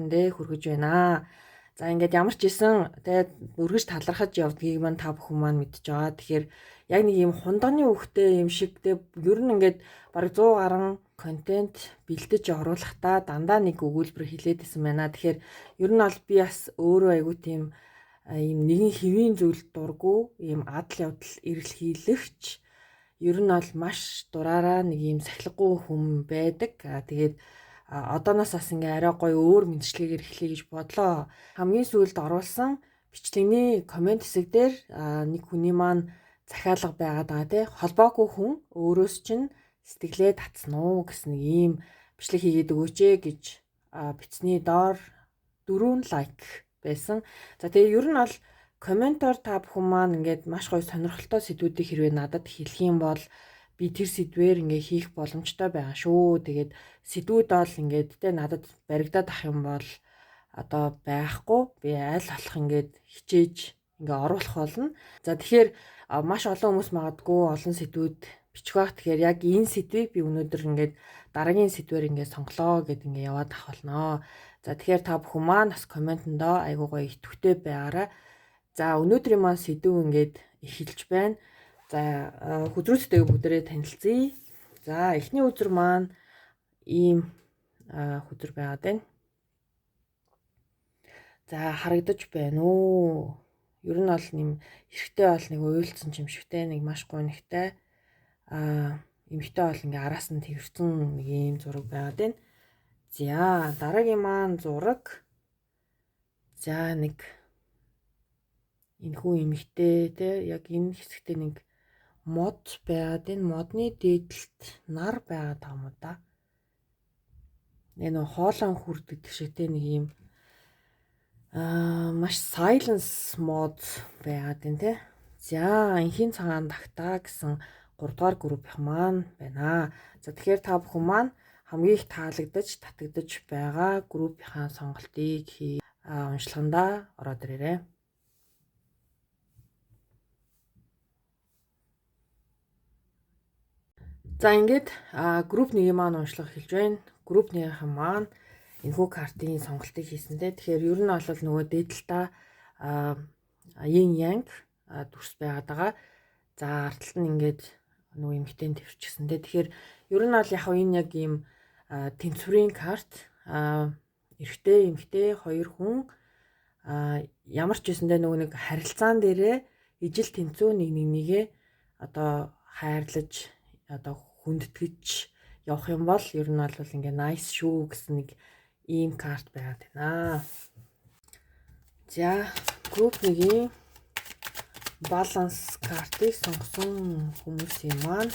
хүндээ хүргэж байна. За ингээд ямар ч исэн тэгээд үргэж талархаж явдгийг маань та бүхэн маань мэдж байгаа. Тэгэхээр яг нэг юм хундагны үхтэй юм шиг тэг ер нь ингээд бараг 100 гаруй контент бэлдэж оруулахдаа дандаа нэг өгүүлбэр хилээдсэн байна. Тэгэхээр ер нь бол би бас өөрөө айгуу тийм ийм нэгэн хэвийн зүйл дурггүй ийм адал явдал эрэлхийлэгч ер нь бол маш дураараа нэг ийм сахилгагүй хүн байдаг. Тэгээд одооноос бас ингээ арай гоё өөр мэдчилгээгээр эхлэе гэж бодлоо. Хамгийн сүүлд оруулсан бичлэгний комент хэсэг дээр нэг хүний маань захиалга байгаад байгаа тий. Холбоогүй хүн өөрөөс чинь сэтгэлээ татсан уу гэсэн нэг ийм бичлэг хийгээд өгөөч гэж бичсний доор 4 лайк байсан. За тэгээ ер нь бол комментоор та бүхэн маань ингээд маш гоё сонирхолтой сэдвүүдийг хэрвээ надад хэлэх юм бол би тэр сэдвээр ингээ хийх боломжтой байгаа шүү. Тэгээд сэдвүүд бол ингээд тэ надад баригдаад ах юм бол одоо байхгүй. Би аль болох ингээд хичээж ингээ оруулах болно. За тэгэхээр маш олон хүмүүс магадгүй олон сэдвүүд бичих байх. Тэгэхээр яг энэ сэдвийг би өнөөдөр ингээд дараагийн сэдвээр ингээд сонглоо гэд ингээ яваад ах болно. За тэгэхээр та бүхэн маань бас комментэндөө айгуу гоё итгэвтэй байгаарай. За өнөөдрийн маань сэдв ингээд эхэлж байна. За хүзрүүцтэйгээ бүгдээрээ танилцъя. За эхний үзэр маань ийм хүзэр байгаад байна. За харагдаж байна уу? Ер нь бол нэм эрэхтэй бол нэг уйлцсан юм шигтэй нэг маш гонхтой эмхтэй бол ингээ араас нь тэрсэн нэг ийм зураг байгаад байна. За дараагийн маань зураг. За нэг энэ хүү эмхтэй те яг энэ хэсэгтээ нэг мод байгаад энэ модны дээдлэлт нар байгаад байгаа юм да. Энэ хоолон хүрдэг шиг нэг юм маш silence mode байгаад байна те. За энхийн цагаан тагтаа гэсэн 3 дугаар группийнх маань байна. За тэгэхээр та бүхэн маань хамгийн их таалагдаж татагдаж байгаа группийнхаа сонголтыг уншлагандаа ороод ирээрэй. За ингээд групп 1-ийн маань уншлага эхэлж байна. Групп 1-ийн маань энэхүү картын сонголтыг хийсэнтэй. Тэгэхээр ер нь бол нөгөө дээдлэлтаа yin yang дүрс байгаад байгаа. За арталт нь ингээд нөгөө эмхтэй төвчсэнтэй. Тэгэхээр ер нь бол яг энэ яг ийм тэнцвэрийн карт эрэгтэй эмхтэй хоёр хүн ямар ч үсэндээ нөгөө нэг харилцаан дээрээ ижил тэнцүү нэгээ одоо хайрлаж одоо хүндэтгэж явах юм бол ер нь бол ингээ nice шүү гэсэн нэг ийм карт байгаад байна. За групп 1-ийн баланс картыг сонгосон хүмүүсийн маань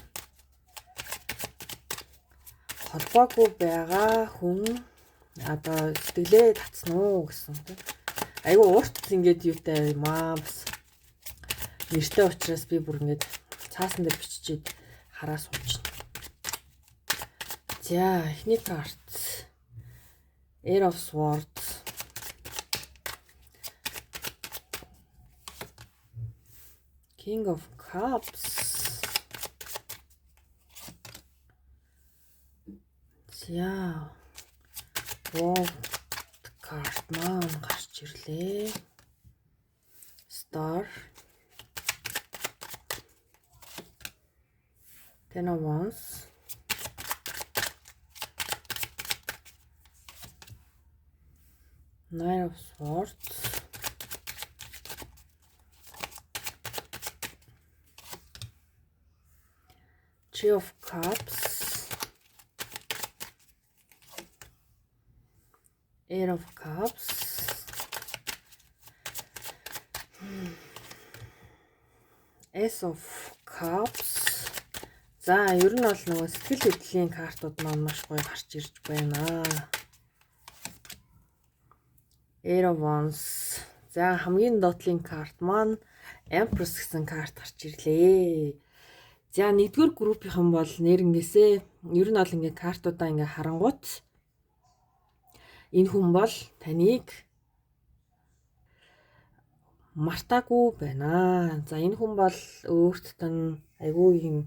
холбоогүй байгаа хүн одоо сэтгэлээ татсан уу гэсэн тийм. Айгу урт ингээд юутай юм аа бас нэртэй учраас би бүр ингээд цаасан дээр биччихээд хараа суучихна. За эхний карт Ace of Swords. King of Cups. За World карт маань гарч ирлээ. Star. Ten of Wands. Nine of Swords. Three of Cups. Eight of Cups. Ace of Cups. За ер нь бол нөгөө сэтгэл хөдлөлийн картууд маань маш гоё гарч ирж байна. Eight of Wands. За хамгийн доотлын карт маань Empress гэсэн карт гарч ирлээ. За нэгдүгээр группийнхан бол нэрнгээсээ ер нь бол ингээ картуудаа ингээ харангуут энэ хүн бол таныг мартаагүй байна. За энэ хүн бол өөртөө нь айгүй юм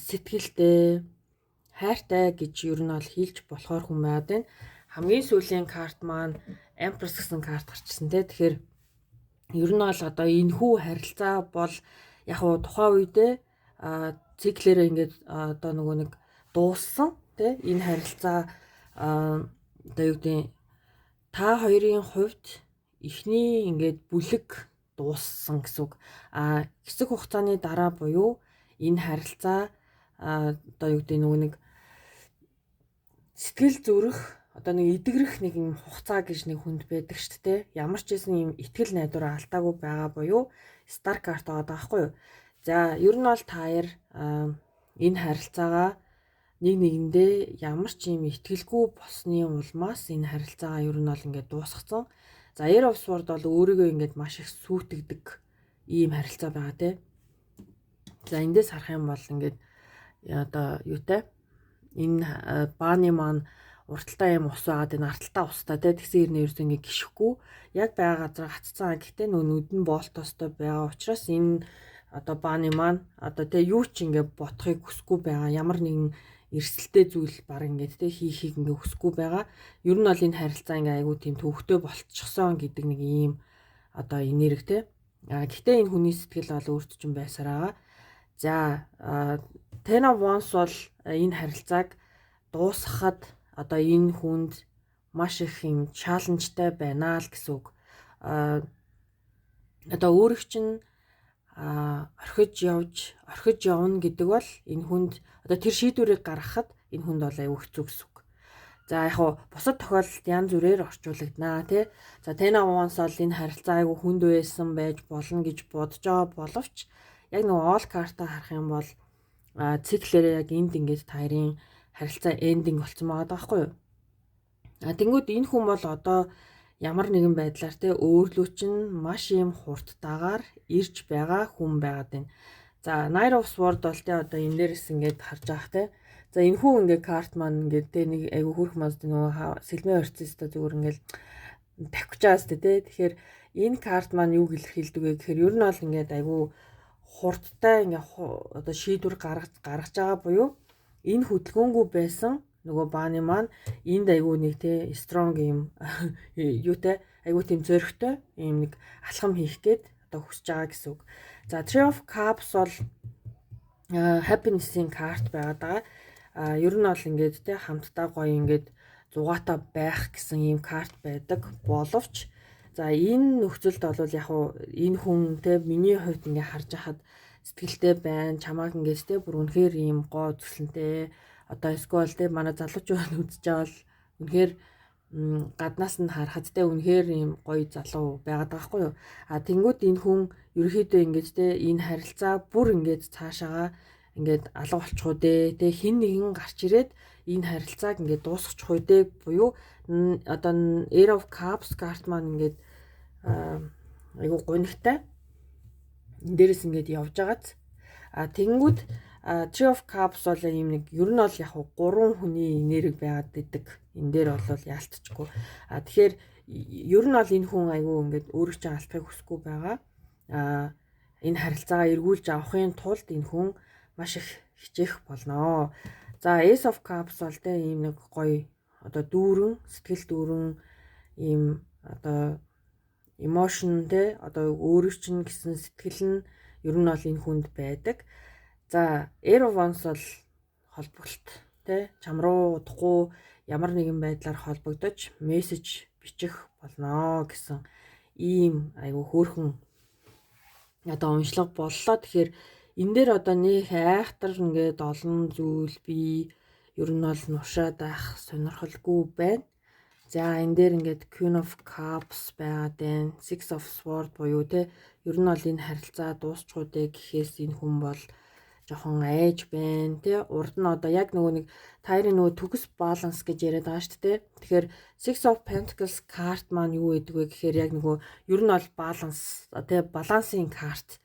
сэтгэлтэй хайртай гэж ер нь бол хэлж болохоор хүн байгаад байна. хамгийн сүүлийн карт маань Empress гэсэн карт гарчсан те. Тэгэхээр ер нь бол одоо энэхүү харилцаа бол яг уу тухайн үедээ циклэрээ ингээд одоо нөгөө нэг дууссан те. Энэ харилцаа одоо юу гэдэг та хоёрын хувьд эхний ингээд бүлэг дууссан гэсэн үг. Хэсэг хугацааны дараа буюу энэ харилцаа одоо юу гэдэг нөгөө нэг сэтгэл зүрэх одоо нэг эдгэрэх нэг юм хугацаа гэж нэг хүнд байдаг шүү дээ. Ямар ч байсан юм итгэл найдвараа алдаагүй байгаа буюу Star карт байгаа байхгүй юу. За ер нь бол та хоёр энэ харилцаагаа нэг нэгэндээ ямар ч юм итгэлгүй болсны улмаас энэ харилцаагаа ер нь бол ингээд дуусгацсан. За Air of Swords бол өөрийгөө ингээд маш их сүйтгэдэг ийм харилцаа байгаа те. За эндээс харах юм бол ингээд одоо юутай энэ бааны маань урталтай юм ус байгаад энэ арталтаа устай те. Тэгсэн хэрнээ ерөөс ингээд гიშхгүй яг байгаа газар гаццсан. Гэхдээ нүдэн боолтостой байгаа учраас энэ одоо бааны маань одоо те юу ч ингээд ботхыг хүсэхгүй байгаа. Ямар нэгэн эрсдэлтэй зүйл баг ингээд те хийхийг ингээд хүсэхгүй байгаа. Ер нь бол энэ харилцаа ингээд айгүй тийм төвхтэй болчихсон гэдэг нэг ийм одоо энерги те. Гэхдээ энэ хүний сэтгэл бол өөрт чинь байсаар байгаа. За Ten of Wands бол энэ харилцааг дуусгахад одоо энэ хүнд маш их юм чаленжтай байна л гэсэн үг. Одоо өөрөг чинь орхиж явна гэдэг бол энэ хүнд одоо тэр шийдвэрийг гаргахад энэ хүнд бол аюу хэцүү гэсэн үг. За яг хуу бусад тохиолдолд янз бүрээр орчуулагдана тий. За Ten of Wands бол энэ харилцаа аюу хүнд байсан байж болно гэж бодож байгаа боловч яг нэг all карта харах юм бол циклэрээ яг энд ингээд таарын харилцаа эндинг болцсон байгаа байхгүй юу. Тэнгүүд энэ хүн бол одоо ямар нэгэн байдлаар те өөрлөө чинь маш юм хурдтайгаар ирж байгаа хүн байгаад байна. За Knight of Swords бол те одоо энэ дээрс ингээд харж байгаа те. За энэ хүн ингээд карт маань ингээд те нэг айгу хөрх манд нөгөө сэлмээ орцсон зүгээр ингээд тавьчих чаас те. Тэгэхээр энэ карт маань юу илэрхийлдэг вэ гэхээр ер нь бол ингээд айгу хурдтай ингээд одоо шийдвэр гаргаж байгаа буюу энэ хөдөлгөөнгүй байсан нөгөө бааны маань энд айгүй нэг те strong юм юутай айгүй тийм зөрөгтэй юм нэг алхам хийх гээд одоо хүсэж байгаа гэсэн үг. За Three of Cups бол happiness-ийн карт байгаад байгаа. Ер нь бол ингээд те хамтдаа гоё ингээд зугаатай байх гэсэн ийм карт байдаг боловч за энэ нөхцөлд бол яг уу энэ хүн те миний хувьд ингээд харж хахад сэтгэлтэй байна. Чамааг ингээд те бүр үнэхээр ийм гоо зүсэлнтэй одоо эсвэл те манай залуучууд үзэж байгаа бол үнэхээр гаднаас нь харахад те үнэхээр ийм гоё залуу байгаад байгаа хгүй юу. Тэнгүүд энэ хүн ерөөхдөө ингээд те энэ харилцаа бүр ингээд цаашаага ингээд алга болчих уу те хин нэгэн гарч ирээд энэ харилцааг ингээд дуусгачих уу те буюу одоо Air of Cups карт маань ингээд айгу гонигтай энэ дээрээс ингээд явж байгааз тэнгүүд Three of Cups бол юм нэг ер нь бол яг 3 хүний энерги байгаад идэг. Энэ дээр бол яалтчгүй. Тэгэхээр ер нь бол энэ хүн айгүй ингээд өөрөө ч алдахыг хүсэхгүй байгаа. Энэ харилцаагаа эргүүлж авахын тулд энэ хүн маш их хичээх болно. За Ace of Cups бол тэ ийм нэг гоё одоо дүүрэн, сэтгэл дүүрэн ийм одоо emotion тэ одоо өөрөө чинь гэсэн сэтгэл нь ер нь бол энэ хүнд байдаг. За Air of Wands бол холбогдолт тэ чам руу удахгүй ямар нэгэн байдлаар холбогдож мессеж бичих болно гэсэн ийм айгүй хөөрхөн одоо уншлага боллоо. Тэгэхээр энэ дээр одоо нэг айхтар ингээд олон зүйл би ер нь бол нушаад байх сонирхолгүй байна. За энэ дээр ингээд Queen of Cups байгаад байна. Six of Swords буюу те ер нь бол энэ харилцаа дуусчихгүй дээ гэхээс энэ хүн бол жоохон айж байна те урд нь одоо яг нөгөө нэг таарын нөгөө төгс баланс гэж яриад байгаа шүү дээ. Тэгэхээр Six of Pentacles карт маань юу гэдэг вэ гэхээр яг нөгөө ер нь бол баланс те балансын карт.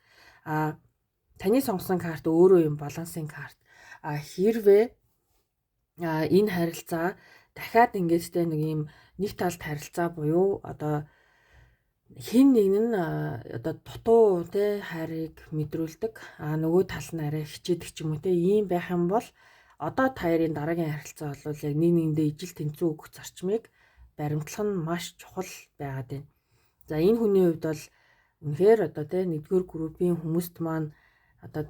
Таны сонгосон карт өөрөө юм балансын карт. Хэрвээ энэ харилцаа дахиад ингээд те нэг юм нэг талд харилцаа буюу одоо хин нэг нь одоо дутуу те хайрыг мэдрүүлдэг нөгөө тал нь арай хичээдэг ч юм уу те ийм байх юм бол одоо таарын дараагийн харилцаа бол яг нэг нэгэндээ ижил тэнцүү өгөх зарчмыг баримтлах нь маш чухал байгаад байна. За энэ хүний хувьд бол үнэхээр одоо тий нэгдүгээр группийн хүмүүст маань одоо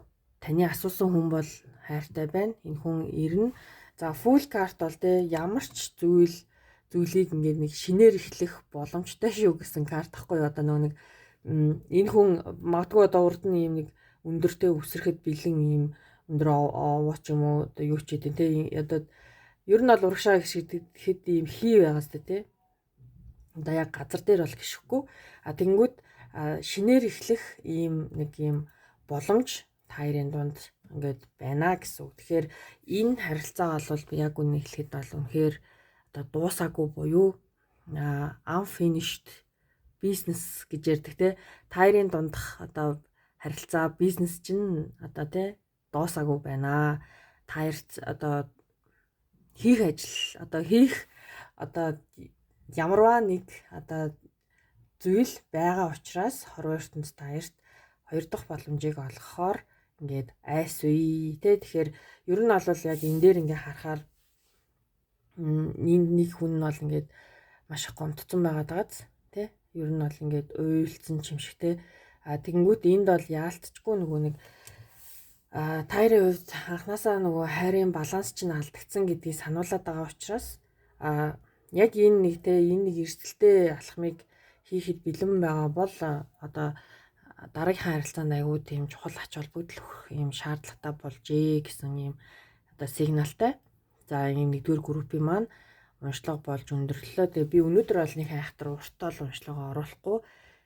таны асуусан хүн бол хайртай байна. Энэ хүн ирнэ. За full card бол тий ямар ч зүйлийг ингээд нэг шинээр эхлэх боломжтой шүү гэсэн карт ахгүй юу? Одоо нэг энэ хүн магадгүй одоо урд нь ийм нэг өндөртэй үсрэхэд бэлэн ийм өндөр овоо ч юм уу одоо юу ч гэдэг тий одоо ер нь бол урагшаа гэхэд ийм хий байгаас тий одоо яг газар дээр бол гიშггүй тэгэнгүүт шинээр эхлэх ийм нэг ийм боломж таарын дунд ингээд байна гэсэн үг. Тэгэхээр энэ харилцаа бол яг үнэ хэлэхэд бол үнэхээр одоо дуусаагүй буюу unfinished business гэж ярьдаг те. Таарын дундах одоо харилцаа бизнес чинь одоо те дуусаагүй байна. Таарт одоо хийх ажил одоо ямарваа нэг одоо зүйл байгаа учраас хорвоо ертөнд таарт хоёр дахь боломжийг олгохоор ингээд айс үе те. Тэгэхээр ер нь бол яг энэ дээр ингээ харахаар нэг хүн нь бол ингээд маш их гомдсон байгаад байгааз те. Ер нь бол ингээд уйлцсан юм шиг те. Тэгэнгүүт энд бол яалтчгүй нөгөө нэг таарын хувьд анханасаа нөгөө хайрын баланс чинь алдагдсан гэдгийг сануулад байгаа учраас яг энэ нэг те энэ нэг эрсдэлтэй алхмыг хийхэд бэлэн байгаа бол одоо дараагийн харилцаанд аягүй тийм чухал ач холбогдол өгөх юм шаардлагатай болжээ гэсэн юм одоо сигналтай. За ийм нэгдүгээр группийн маань уншлага болж өндөрлөлөө. Тэгээ би өнөөдөр бол нэг хайхтар уртаа л уншлагаа оруулахгүй.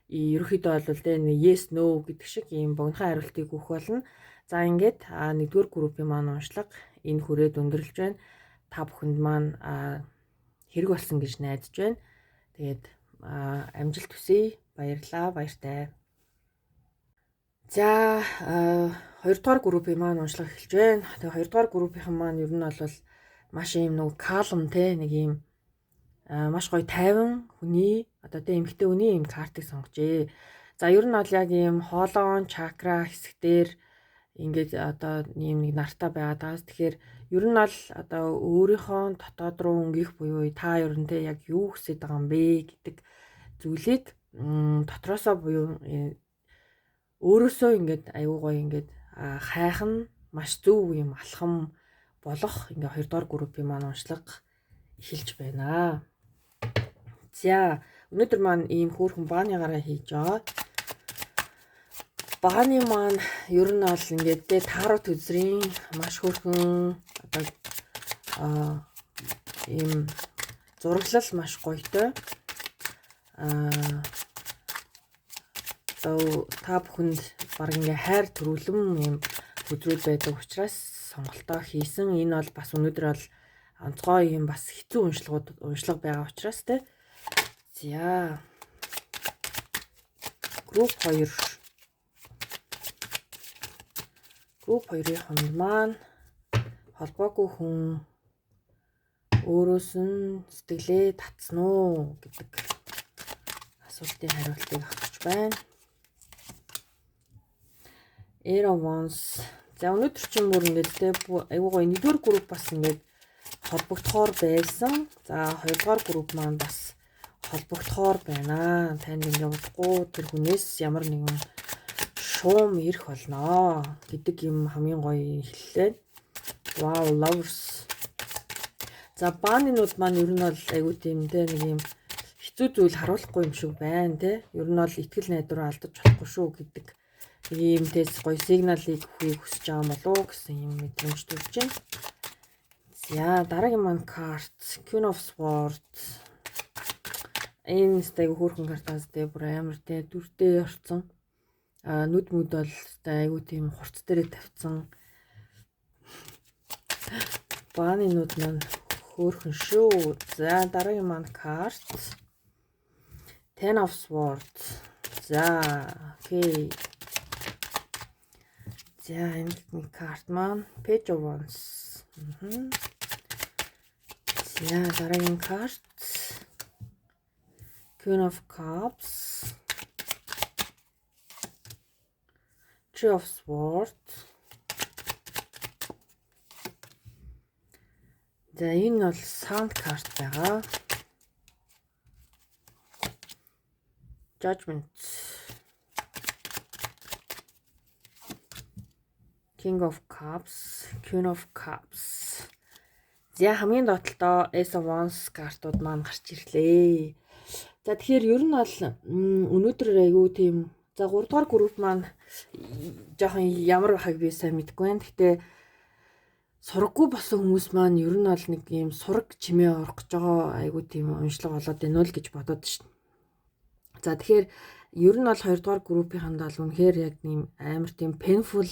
Ерөнхийдөө бол тэ yes no гэдэг шиг ийм богинохон хариултыг өгөх болно. За ингээд нэгдүгээр группийн маань уншлага энэ хүрээд өндөрлөж байна. Та бүхэнд маань хэрэг болсон гэж найдаж байна. Тэгээд амжилт хүсье. Баярлалаа. Баяртай. За хоёрдугаар группийн маань уншлага эхэлж байна. Тэгээ хоёрдугаар группийн маань ер нь бол маш ийм нэг калм те нэг ийм маш гоё тайван хүний одоо тэ эмгтэй хүний ийм картыг сонгожээ. За ер нь бол яг ийм хоолоон чакра хэсгээр ингээд одоо ийм нэг нартай байгаад байгаас тэгэхээр ер нь бол одоо өөрийнхөө дотоод руу өнгөх буюу та ер нь те яг юу хүсэж байгаа юм бэ гэдэг зүйлийг дотроосоо буюу өөрөөсөө ингээд аюу гоё ингээд хайх нь маш зөв юм алхам болох ингээ хоёрдугаар группийн маань уншлага эхэлж байна. За өнөөдөр маань ийм хөөрхөн бааныгаараа хийж байгаа. Бааны маань ер нь бол ингээд тэ тааруу төзрийн маш хөөрхөн одоо ийм зураглал маш гоётой. Та бүхэнд баг ингээ хайр төрүүлэм ийм хөдрөл байдаг учраас сонголтоо хийсэн. Энэ бол бас өнөөдөр бол онцгой юм бас хэцүү уншлага байгаа учраас те. За групп 2-ийн хонд маань холбоогүй хүн өөрөөс нь сэтгэлээ татсан уу гэдэг асуултын хариултыг авч байна. Эраванс. За өнөөдөр чинь бүр ингээд те аюу гоо нэгдүгээр групп бас ингээд холбогдохоор байсан. За хоёрдугаар групп маань бас холбогдохоор байна. Танд ингээд удахгүй тэр хүнээс ямар нэгэн шуум ирэх болно гэдэг юм хамгийн гоё хэллээ. Wow, lovers. За баанинууд маань ер нь бол аюу тийм те нэг юм хэцүү зүйл харуулахгүй юм шиг байна те. Ер нь бол итгэл найдвараа алдаж болохгүй шүү гэдэг ийм тест гоё сигналыг өгөхийг хүсэж байгаа юм болов уу гэсэн юм мэдрэмж төрж байна. За дараагийн маань карт Queen of Swords. Энэ стэйг хөөрхөн картаас тэ бүр амар тэ дүртэй орцсон. Нүд мүд бол айгуу тийм хурц дээрээ тавьсан. Бааны нүд маань хөөрхөн шүү. За дараагийн маань карт Ten of Swords. За окей. За энэ карт маань Page of Wands. За дараагийн карт Queen of Cups. Two of Swords. За энэ бол Sound карт байгаа. Judgment. King of Cups, Queen of Cups. За хамгийн доотлолтоо Ace of Wands картууд маань гарч ирлээ. За тэгэхээр ер нь бол өнөөдөр айгүй тийм за 3 дугаар групп маань жоохон ямар байхаг би сайн мэдэхгүй байна. Гэхдээ сураггүй болсон хүмүүс маань ер нь бол нэг юм сураг чимээ орох гэж байгаа айгүй тийм уншлага болоод байна уу гэж бодоод шин. За тэгэхээр ер нь бол 2 дугаар группийн бол үнэхээр яг тийм амар тийм painful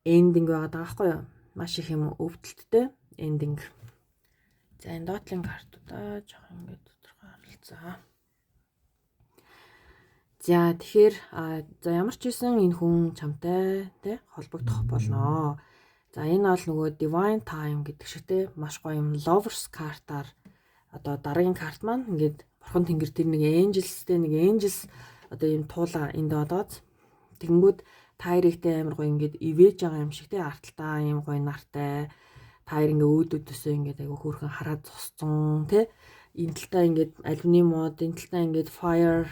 ending байгаа даахгүй юу? Маш их юм өвдөлттэй ending. За энэ доотлын картуудаа жоох ингээд тодорхой харилцаа. За тэгэхээр за ямар ч байсан энэ хүн чамтай тий холбогдох болноо. За энэ бол нөгөө Divine Time гэдэг шиг тий маш гоё юм Lovers картаар одоо дараагийн карт маань ингээд бурхан тэнгэр тэр нэг Angels-тэй нэг Angels одоо юм туула энд одоод тэгэнгүүт тайрэгтэй амар гоё ингээд ивэж байгаа юм шиг тий арталтаа юм гоё нартай тайр ингээ өөдөөдөөсөө ингээд айгу хөөрхөн хараад зосцсон тий энэ талтаа ингээд алюминий мод энэ талтаа ингээд fire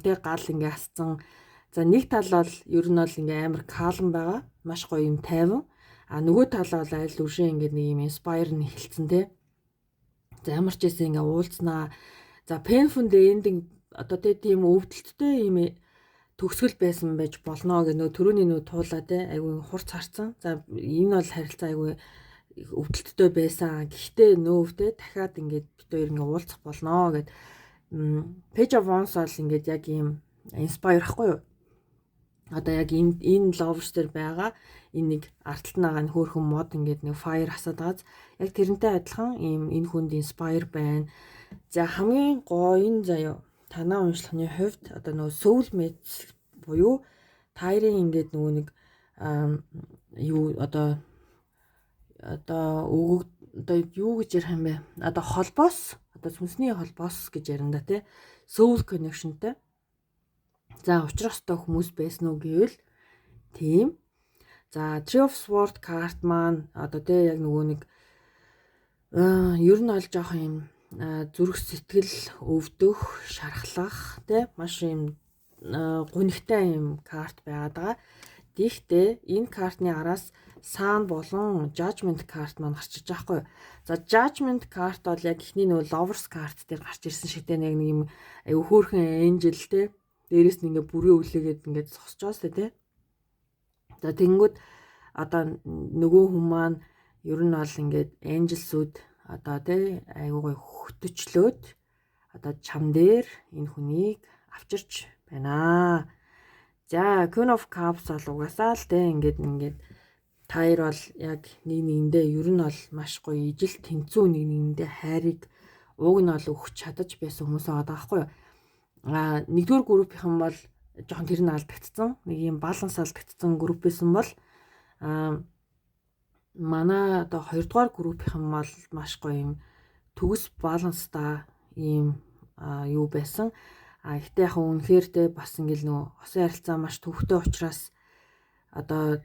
тий гал ингээ асцсан. За нэг тал бол ер нь бол ингээ амар calm байгаа маш гоё юм тайван нөгөө тал бол аль үшээ ингээд нэг юм inspire нэхэлцэн тий. За ямар ч байсан ингээ уулзнаа. За painful ending одоо тийм өвдөлттэй юм төгсгөл байсан байж болно гэх нөө төрөний нөө туулаа тий айгу хурц харцсан. За энэ бол харилцаа айгу өвдөлттэй байсан. Гэхдээ нөөвтэй дахиад ингээд бид хоёр ингээд уулзах болно гэд Page of Wands бол ингээд яг ийм inspire ахгүй юу? Одоо яг энэ lovers дээр байгаа энэ нэг арталтнаага нь хөөрхөн мод ингээд нэг fire асаад байгаа. Яг тэрнтэй адилхан ийм энэ хүнд inspire байна. За хамгийн гоё энэ заяа танаа уншлагын хувьд одоо нөгөө soulmate буюу тайрын ингээд нөгөө нэг юу одоо юу гэж ярих юм бэ? Одоо холбоос, одоо сүнсний холбоос гэж ярина да тий. Soul connectionтэй. За учрах ёстой хүмүүс байсан уу гэвэл тийм. За Three of Swords карт маань одоо тий яг нөгөө нэг ер нь бол жоох юм зүрх сэтгэл өвдөх, шархлах тий маш юм гунигтай юм карт байгаад байгаа. Гэхдээ энэ картны араас Sun болон Judgment карт маань гарч иж байгаа хгүй. За Judgment карт бол яг ихний нөгөө Lovers карт дээр гарч ирсэн шиг нэг юм аюу хөөрхөн angel те. Дээрээс нь ингээ бүрээ үлээгээд ингээ зогсож байгаа сте те. За тэнгүүд одоо нөгөө хүн маань ер нь бол ингээд angelsүүд одоо те аюу гой хөтөчлөөд одоо чам дээр энэ хүнийг авчирч байна. За Queen of Cups бол угаасаа л те ингээд тайр бол яг нэг нэгэндээ ер нь бол маш гоё ижил тэнцүү нэг нэгэндээ хайрыг ууг нь бол өгч чадаж байсан хүмүүс байгаа байхгүй юу? Нэгдүгээр группийнхан бол жоохон тэр нь алдагдсан. Нэг юм баланс алдагдсан групп байсан бол манай одоо 2 дугаар группийнхан бол маш гоё юм төгс баланстай ийм юу байсан. Гэтэ яг үнэхээр те бас ингээл нөө хосын харилцаа маш төвхтэй учраас одоо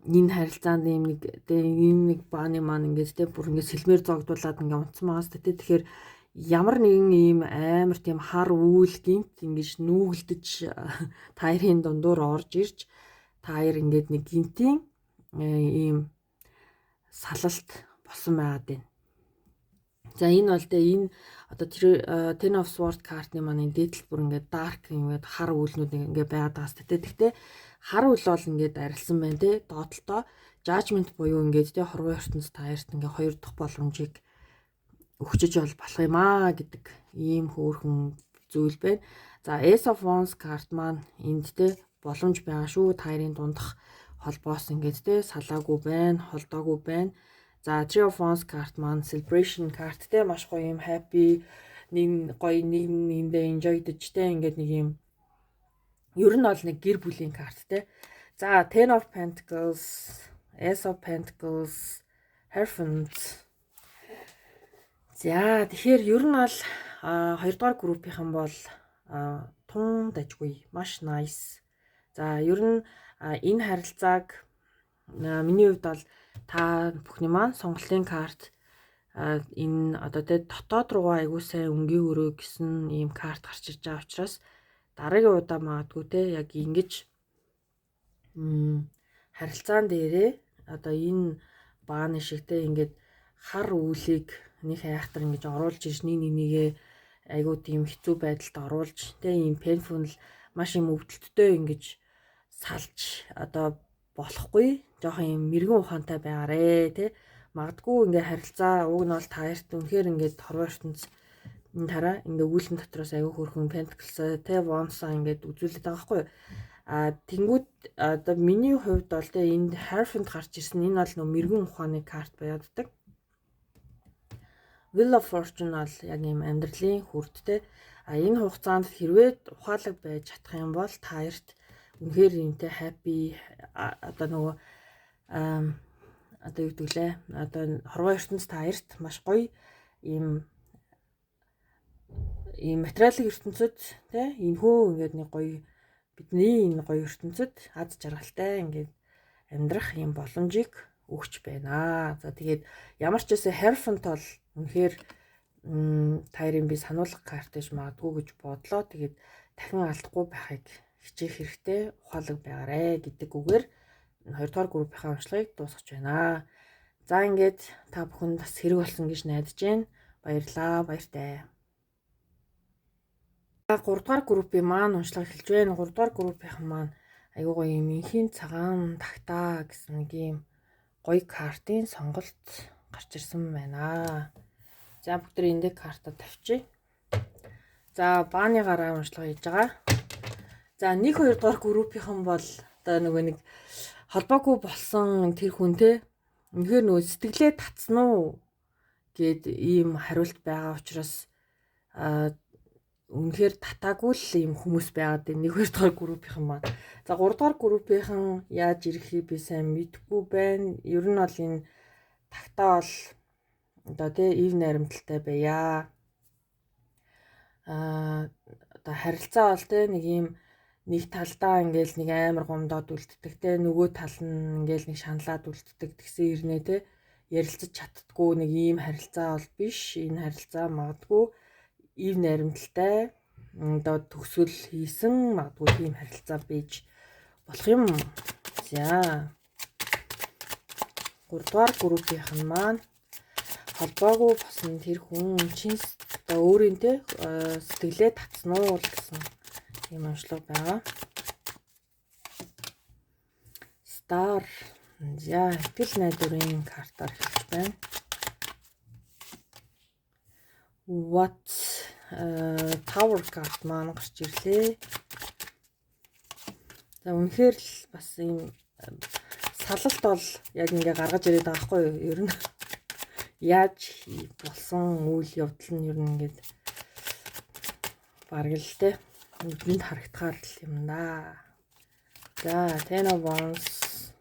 энэ харилцаанд ийм нэг бааны маань ингээд те бүр ингээд сэлмээр зогдуулаад ингээд унтсан байгаас те тэгэхээр ямар нэгэн ийм амар тийм хар үйл гинт ингэж нүүгэлдэж тайрын дундуур орж ирж тайр ингээд нэг гинтийн ийм салалт болсон байгаад байна. За энэ бол энэ одоо Ten of Swords картны маань энэ дээдл бүр ингээд dark ингээд хар үйлнүүд ингээд байгаад байгаа сте. Тэгтээ хар үйл бол ингээд арилсан байна те. Доотлоо Judgment буюу ингээд те хорвоо ертөнц таарт ингээд хоёр дахь боломжийг өгчөж болох юм аа гэдэг ийм хөөрхөн зүйл байна. За Ace of Wands карт маань энд те боломж байгаа шүү. Тайрын дундах холбоос ингээд те салаагүй байна, холдоогүй байна. За Three of Wands карт маань celebration карт те маш гоё юм happy нэг гоё нэгэндээ enjoy дэж те ингээд нэг юм ер нь бол нэг гэр бүлийн карт те. За Ten of Pentacles, Ace of Pentacles, Hierophant. За тэгэхээр ер нь бол 2 дугаар группийнхан бол тун дажгүй маш nice. За ер нь энэ харилцааг миний хувьд бол та бүхний маань сонголтын карт энэ одоо тэ дотоод руугаа айгуу сайн өнгийн өрөө гэсэн ийм карт гарч ирж байгаа учраас дараагийн удаа магадгүй те яг ингэж харилцаан дээрээ одоо энэ бааны шигтэй ингээд хар үүлийг нэг айхтар ингэж оруулж ирж нэгээ айгуу тийм хэцүү байдалд оруулж те ийм painful маш юм өвдөлттэй ингэж салж одоо болохгүй жоохон юм мэрэгэн ухаантай байгаарэ те магадгүй ингээ харилцаа уг нь бол таярт үнэхээр ингээд хорвоо ертөнц энэ тараа ингээ үүлэн дотроос айгүй хөрхөн pentacles те wands ингээд үзүүлээд байгаа байхгүй. Тэнгүүд одоо миний хувьд бол те энд Hierophant гарч ирсэн энэ бол нөө мэрэгэн ухааны карт байгаад. Wheel of Fortune бол яг юм амьдралын хүрдтэй. Энэ хугацаанд хэрвээ ухаалаг байж чадах юм бол таярт үнэхээр юмтэй happy одоо нөгөө одоо юу гэдэг лээ. Одоо хорвоо ертөнц таярт маш гоё ийм материалын ертөнцид тий энэхүү ингээд нэг гоё бидний энэ гоё ертөнцид аз жаргалтай ингээд амьдрах юм боломжийг өгч байна. За тэгээд ямар ч байсан Hierophant бол үнэхээр таарын би сануулгах карт гэж магадгүй гэж бодлоо. Тэгээд дахин алдахгүй байхыг хичээх хэрэгтэй, ухаалаг байгаарэ гэдэг үгээр 2 дугаар группийнхаа уншлагыг дуусгаж байна. За ингээд та бүхэнд бас хэрэг болсон гэж найдаж байна. Баярлалаа, баяртай. 3 дугаар группийн маань уншлага эхэлж байна. 3 дугаар группийнхан маань аюу гоё юм инхийн цагаан тагтаа гэсэн нэг юм гоё картын сонголт гарч ирсэн байна. За бүгд энэ картаа тавьчих. За бааны гараа уншлага хийж байгаа. За 1 2 дугаар группийнхан бол одоо нөгөө нэг холбоогүй болсон тэр хүн те үнэхээр нөгөө сэтгэлээ татсан уу гэд ийм хариулт байгаа учраас үнэхээр татаагүй л ийм хүмүүс байгаад байна. 1 2 дугаар группийнхан маань. За 3 дугаар группийнхан яаж ирэхийг би сайн мэдэхгүй байна. Ер нь бол энэ тагтаа бол одоо тий ив найрамдалтай байя. Одоо харилцаа бол тий нэг ийм нэг талдаа ингээл нэг амар гомдоод үлддэг те нөгөө тал нь ингээл нэг шаналаад үлддэг тэгсэн ирнэ те ярилцаж чаддгүй нэг ийм харилцаа бол биш. Энэ харилцаа магадгүй ив найрамдалтай одоо төгсгөл хийсэн магадгүй тийм харилцаа байж болох юм. За 3 дугаар группийнхан маань холбоогүй босон тэр хүн чин одоо өөрийн те сэтгэлээ татсан уу гэсэн ийм уншлага байгаа. Star. За итгэл найдварын картаар эхэлж байна. What Tower карт маань гарч ирлээ. За үнэхээр л бас ийм салалт бол яг ингээ гаргаж ирээд байгаа хгүй юу? Ер нь яаж болсон үйл явдал нь ер нь ингээд бараг л те нүдэнд харагдахаар л юм да. За Ten of Wands,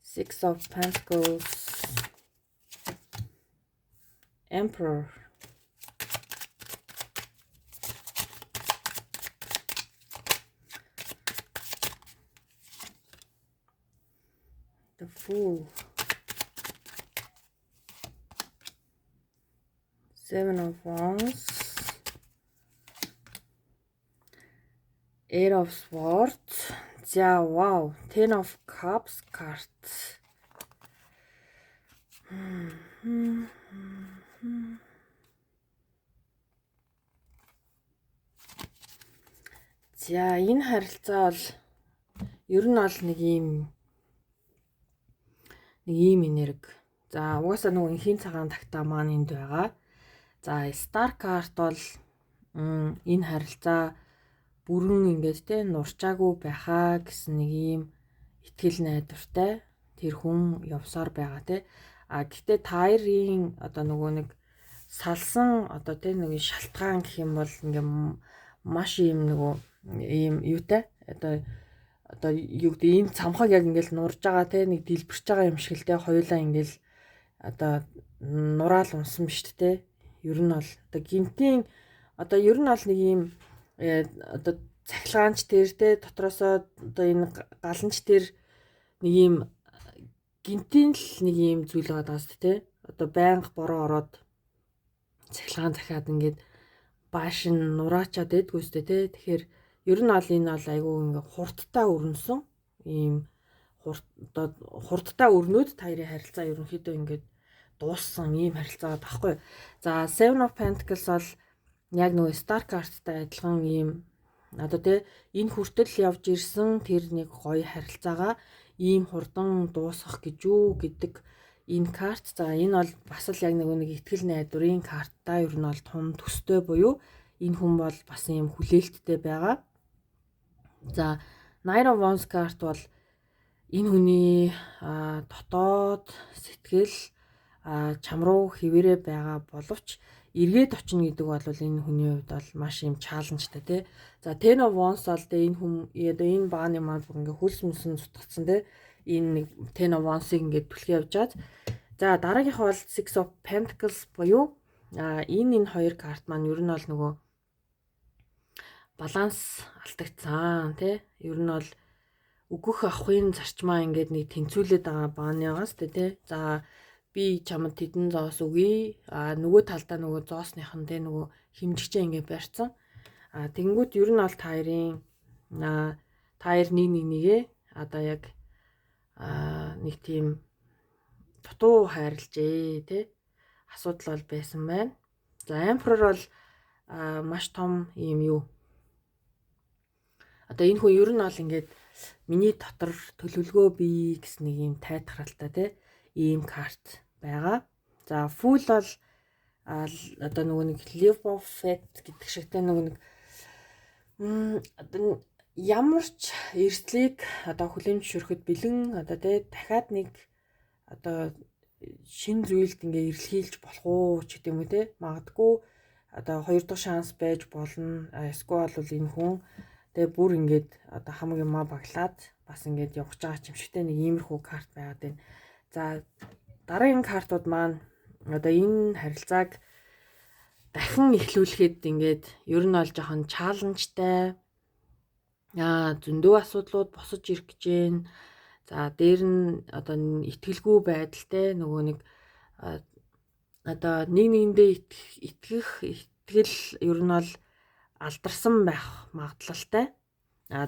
Six of Pentacles, Emperor, the Fool, Seven of Wands, Eight of Swords. За вау, Ten of Cups карт. За энэ харилцаа бол ер нь бол нэг ийм энерги. За угаасаа нөгөө инхийн цагаан тагтаа маань энд байгаа. За Star карт бол энэ харилцаа бүрэн ингээд те нурчаагүй байхаа гэсэн нэг ийм итгэл найдвартай тэр хүн явсаар байгаа те. Гэхдээ таарын одоо нөгөө нэг салсан одоо те нэг шалтгаан гэх юм бол ингээм маш ийм нөгөө ийм юутай одоо юу гэдэг энэ цамхаг яг ингээл нурж байгаа те нэг дэлбэрч байгаа юм шиг л те хоёулаа ингээл одоо нураал унсан биш те. Ер нь бол одоо гинтийн одоо ер нь бол нэг ийм одоо цахилгаанч тэр те дотроосоо одоо энэ галанч тэр нэг ийм гинтийн л нэг ийм зүйл байгаа даас те одоо байнга бороо ороод цахилгаан захиад ингээд Бааш нь нураачаад байдгүй өстэй те. Тэгэхээр ер нь бол энэ бол айгүй ингээ хурдтай өрнөсөн ийм хурдтай өрнөд таарын харилцаа ерөнхийдөө ингээд дууссан ийм харилцаа багхгүй. За Seven of Pentacles бол яг нөгөө Star card-тай адилхан ийм одоо те энэ хүртэл явж ирсэн тэр нэг гоё харилцаагаа ийм хурдан дуусгах гэж юу гэдэг энэ карт. За энэ бол бас л яг нэг итгэл найдварын карттай ер нь бол тун төстэй буюу энэ хүн бол бас ийм хүлээлттэй байгаа. За Nine of Wands карт бол энэ хүний дотоод сэтгэл чам руу хിവэрэ байгаа боловч эргээд очно гэдэг бол энэ хүний хувьд бол маш юм чаленжтай тий. За Ten of Wands бол энэ хүн энэ бааны маань бүр ингээ хөлс мөсөн цутгацсан тий. Энэ нэг Ten of Wands-ыг ингээ түлхээ явж чад. За дараагийнх бол Six of Pentacles буюу энэ хоёр карт маань ер нь бол нөгөө баланс алдагдсан тий. Ер нь бол өгөх авахын зарчмаа ингээд нэг тэнцвүүлээд байгаа бааныгаас тий. За би чамд тэдэн зоос өгье. Нөгөө талдаа нөгөө зоосныхан тий нөгөө химжигчээ ингээд барьсан. Тэнгүүд ер нь бол таарын таир нэгээ одоо яг нэг тийм дутуу хайрлжээ тий. Асуудал бол байсан байна. За Emperor бол маш том юм юу. Одоо энэ хүн ер нь бол ингээд миний дотор төлөвлөгөө бий гэсэн нэг юм тайтгаралтай тий ийм карт байгаа. За Fool бол одоо нөгөө нэг Live of Fate гэдэг шигтэй нөгөө нэг одоо ямар ч эрсдлийг одоо хүлээн зөвшөөрөхөд бэлэн одоо тий дахиад нэг одоо шин зүйлд ингээ эрэлхийлж болох уу ч гэдэм үү те магадгүй одоо хоёр дахь шанс байж болно. Эсвэл бол энэ хүн тэгээ бүр ингээд одоо хамаг юмаа баглаад бас ингээд явж байгаа юм шигтэй нэг иймэрхүү карт байгаад байна. За дараагийн картууд маань одоо энэ харилцааг дахин эхлүүлэхэд ингээд ер нь бол жоохон чаленжтай зөндөө асуудлууд босож ирэх гэж байна. За дээр нь одоо итгэлгүй байдалтай нөгөө нэг одоо нэгэндээ итгэл ер нь бол алдарсан байх магадлалтай.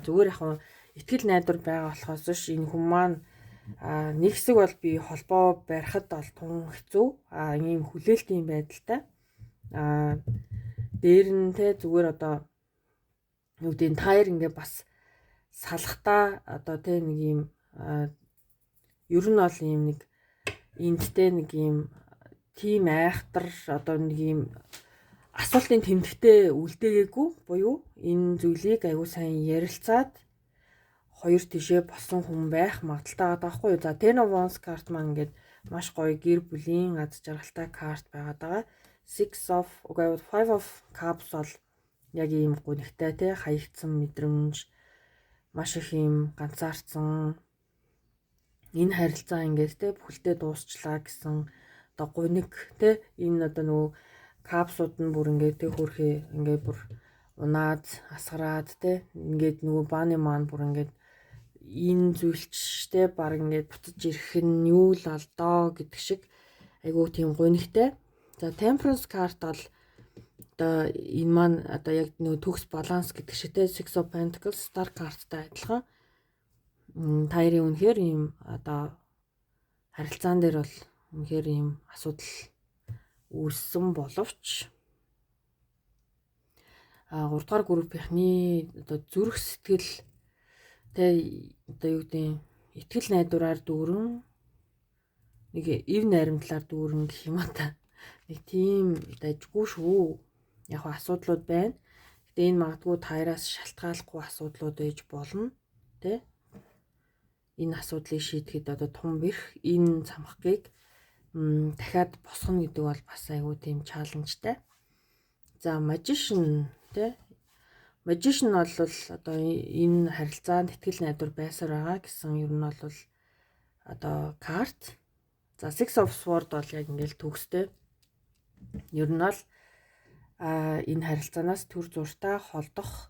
Зүгээр яг итгэл найдвар байгаа болохоос ш энэ хүмүүс маань нэг хэсэг бол би холбоо барихад бол тун хэцүү. Ийм хүлээлтийн байдалтай. Дээр нь те зүгээр одоо юу гэдэг таяр ингээ бас салхтаа одоо те нэг ийм ер нь бол ийм нэг эндтэй нэг ийм тим айхтар одоо нэг ийм асуултын тэмдэгтээ үлдээгээгүй буюу энэ зүйлийг аягүй сайн ярилцаад хоёр тишээ болсон хүн байх магадaltaй байгаа байхгүй юу. За Ten of Wands карт маань ингээд маш гоё гэр бүлийн аз жаргалтай карт байгаад байгаа. Five of Cups бол яг ийм гонигтай те хаягдсан мэдрэмж маш их ийм ганцаардсан энэ харилцаа ингээд те бүхэлдээ дуусчлаа гэсэн одоо гуниг те энэ одоо нөгөө капсууд нь бүр ингээд те хөрхөө ингээд бүр унаад асгараад те ингээд нөгөө бааны маань бүр ингээд энэ зүйлчтэй баг ингээд буцаж ирэх нь юу л алдаа гэдэг шиг айгуу тийм гунигтай. За Temperance card бол одоо энэ маань одоо яг нөгөө төгс баланс гэдэг шиг те Six of Pentacles Star cardтай адилхан. Таарын үнэхээр ийм одоо харилцаан дээр бол үнэхээр ийм асуудал үүссэн боловч 3 дугаар группийнхний одоо зүрх сэтгэл тэ одоо юу гэдэг итгэл найдвараар дүүрэн нэг эв найрамдлаар дүүрэн гэх юм аа нэг тийм дайггүй шүү. Яг асуудлууд байна. Гэтэ энэ магадгүй таяраас шалтгааллахгүй асуудлууд ээж болно тэ. Энэ асуудлыг шийдэхэд одоо тун бэрх энэ цамхгийг дахиад босгоно гэдэг бол бас айгүй тийм чаленжтай. За Magician тэ Magician бол одоо энэ харилцаанд итгэл найдвар байсаар байгаа гэсэн ер нь бол одоо карт. За Six of Swords бол яг ингээл төгстэй. Ер нь бол энэ харилцаанаас төр зуртаа холдох,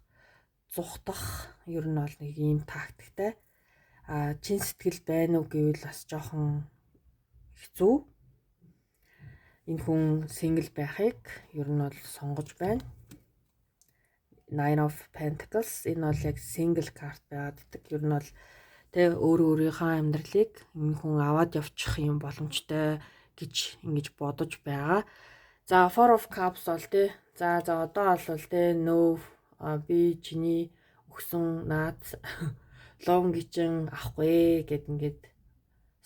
зүхдах ер нь бол нэг ийм тактиктай. Чин сэтгэл байна уу гэвэл бас жоохон хэцүү. Энэ хүн single байхыг ер нь бол сонгож байна. Nine of Pentacles. Энэ бол яг single card байгаад байдаг. Ер нь бол тэ өөрийнхөө амьдралыг энэ хүн аваад явчих юм боломжтой гэж ингэж бодож байгаа. За Four of Cups бол тэ за одоо бол тэ нөө би чиний өгсөн наад лон гिचэн авахгүй гэд ингээд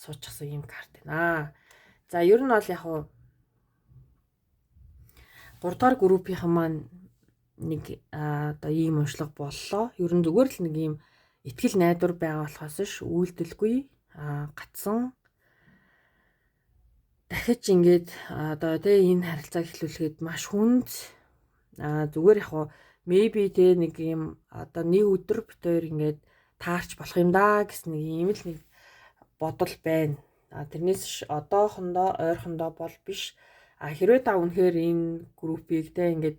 суучихсан юм карт байна. За ер нь бол яг хуу 3 дугаар группийнхэн маань нэг одоо ийм уншлага боллоо. Ер нь зүгээр л нэг ийм итгэл найдвар байгаа болохоос ш үйлдэлгүй гацсан дахиж ингээд одоо тэ энэ харилцааг эхлүүлэхэд маш хүнд зүгээр яг хуу maybe тэ нэг ийм одоо нэг өдөр битээр ингээд таарч болох юм да гэсэн нэг ийм л нэг бодол байна. Тэрнээс одоохондоо ойрхондоо бол биш. Хэрвээ та үнэхээр энэ группийг тэ ингээд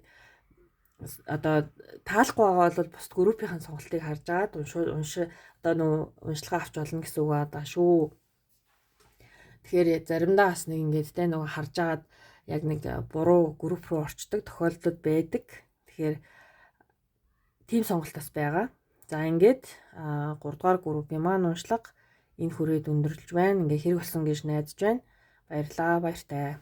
одоо таалахгүй байгаа бол бус группийн сонголтыг харж агаад одоо нөө уншилгаа авч болно гэсэн үг аа шүү. Тэгэхээр заримдаа бас нэг ингээд тэ нөгөө харж агаад яг нэг буруу групп руу орчдөг тохиолдлууд байдаг. Тэгэхээр тийм сонголт бас байгаа. За ингээд 3 дугаар группийн маань уншлага энэ хүрээд өндөрлж байна. Ингээ хэрэг болсон гэж найдаж байна. Баярлалаа, баяртай.